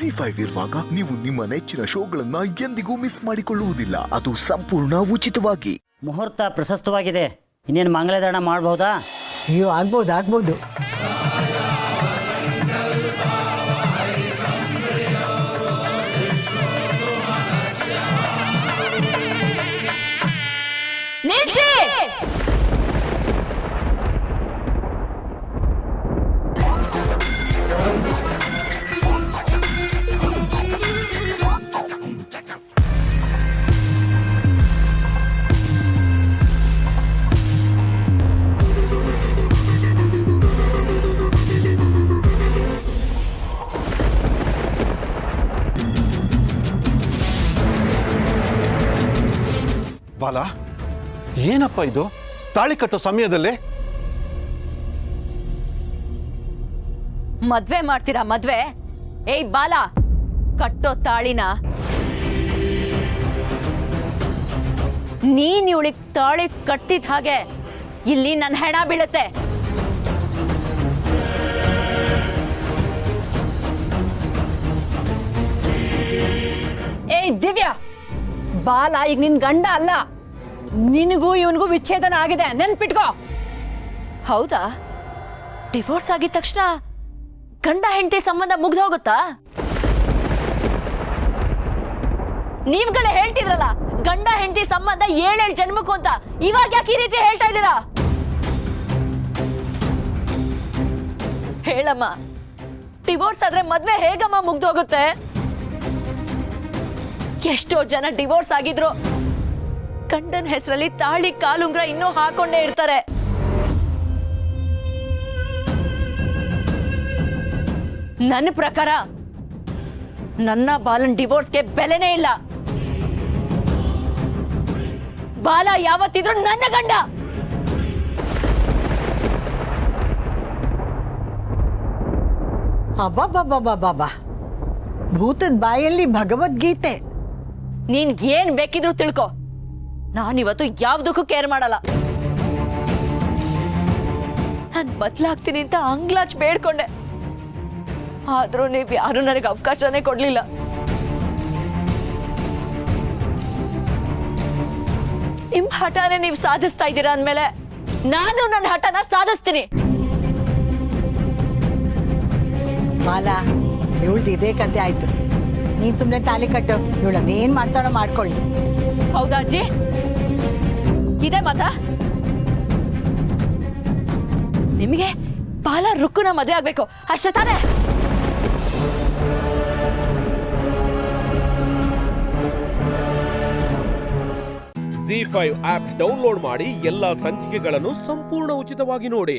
ZEE5 ಇರುವಾಗ ನೀವು ನಿಮ್ಮ ನೆಚ್ಚಿನ ಶೋಗಳನ್ನ ಎಂದಿಗೂ ಮಿಸ್ ಮಾಡಿಕೊಳ್ಳುವುದಿಲ್ಲ. ಅದು ಸಂಪೂರ್ಣ ಉಚಿತವಾಗಿ. ಮುಹೂರ್ತ ಪ್ರಶಸ್ತವಾಗಿದೆ. ಇನ್ನೇನು ಮಂಗಳದಾನ ಮಾಡಬಹುದಾ? ಅಯ್ಯೋ, ಆಗ್ಬೋದು. ನಿಲ್ಸಿ! ಬಾಲ, ಏನಪ್ಪ ಇದು? ತಾಳಿ ಕಟ್ಟೋ ಸಮಯದಲ್ಲಿ ಮದ್ವೆ ಮಾಡ್ತೀರಾ? ಮದ್ವೆ? ಏಯ್ ಬಾಲ, ಕಟ್ಟೋ ತಾಳಿನ. ನೀನ್ ಇವಳಿಗೆ ತಾಳಿ ಕಟ್ತಿದ್ ಹಾಗೆ ಇಲ್ಲಿ ನನ್ನ ಹೆಣ ಬೀಳುತ್ತೆ. ಏಯ್ ದಿವ್ಯಾ, ಬಾಲ ಈಗ ನಿನ್ ಗಂಡ ಅಲ್ಲ. ನಿನಗೂ ಇವನಿಗೂ ವಿಚ್ಛೇದನ ಆಗಿದೆ, ನೆನ್ಪಿಟ್ಕೋ. ಹೌದಾ? ಡಿವೋರ್ಸ್ ಆಗಿದ ತಕ್ಷಣ ಗಂಡ ಹೆಂಡತಿ ಸಂಬಂಧ ಮುಗ್ದು ಹೋಗುತ್ತಾ? ನೀವ್ಗಳೇ ಹೇಳ್ತಿದ್ರಲ್ಲ ಗಂಡ ಹೆಂಡತಿ ಸಂಬಂಧ 7 ಜನ್ಮಕ್ಕೂ ಅಂತ. ಇವಾಗ ಯಾಕೆ ಈ ರೀತಿ ಹೇಳ್ತಾ ಇದ್ದೀರಾ? ಹೇಳಮ್ಮ, ಡಿವೋರ್ಸ್ ಆದ್ರೆ ಮದ್ವೆ ಹೇಗಮ್ಮ ಮುಗ್ದು ಹೋಗುತ್ತೆ? ಎಷ್ಟೋ ಜನ ಡಿವೋರ್ಸ್ ಆಗಿದ್ರು ಗಂಡನ ಹೆಸರಲ್ಲಿ ತಾಳಿ ಕಾಲುಂಗ್ರ ಇನ್ನೂ ಹಾಕೊಂಡೇ ಇರ್ತಾರೆ. ನನ್ನ ಪ್ರಕಾರ ನನ್ನ ಬಾಲನ್ ಡಿವೋರ್ಸ್ಗೆ ಬೆಲೆನೇ ಇಲ್ಲ. ಬಾಲ ಯಾವತ್ತಿದ್ರು ನನ್ನ ಗಂಡ. ಅಬ್ಬಬ್ಬಬ್ಬಬ್ಬಬ್ಬ, ಭೂತದ ಬಾಯಲ್ಲಿ ಭಗವದ್ಗೀತೆ. ನೀನ್ ಏನ್ ಬೇಕಿದ್ರು ತಿಳ್ಕೊ, ನಾನಿವತ್ತು ಯಾವ್ದಕ್ಕೂ ಕೇರ್ ಮಾಡಲ್ಲ. ನಾನ್ ಬದ್ಲಾಗ್ತೀನಿ ಅಂತ ಅಂಗ್ಲಾಚ್ ಬೇಡ್ಕೊಂಡೆ, ಆದ್ರೂ ನೀವ್ ಯಾರು ನನಗೆ ಅವಕಾಶನೇ ಕೊಡ್ಲಿಲ್ಲ. ನಿಮ್ ಹಠಾನೇ ನೀವ್ ಸಾಧಿಸ್ತಾ ಇದ್ದೀರಾ ಅಂದ್ಮೇಲೆ ನಾನು ನನ್ನ ಹಠನ ಸಾಧಿಸ್ತೀನಿ. ಬಾಲ, ಇವಳ್ದು ಇದೇ ಕತೆ ಆಯ್ತು. ನೀನ್ ಸುಮ್ನೆ ತಾಲಿ ಕಟ್ಟು, ಇವಳದೇನ್ ಮಾಡ್ತಾಳೋ ಮಾಡ್ಕೊಳ್ಳಿ. ಹೌದಾ ಅಜ್ಜಿ? ಇದೇ ಮಾತಾ? ನಿಮಗೆ ಬಾಲ ರುಕ್ಕುನ ಮದುವೆ ಆಗ್ಬೇಕು ಅಷ್ಟೇ ತಾನೇ? ZEE5 ಆಪ್ ಡೌನ್ಲೋಡ್ ಮಾಡಿ ಎಲ್ಲಾ ಸಂಚಿಕೆಗಳನ್ನು ಸಂಪೂರ್ಣ ಉಚಿತವಾಗಿ ನೋಡಿ.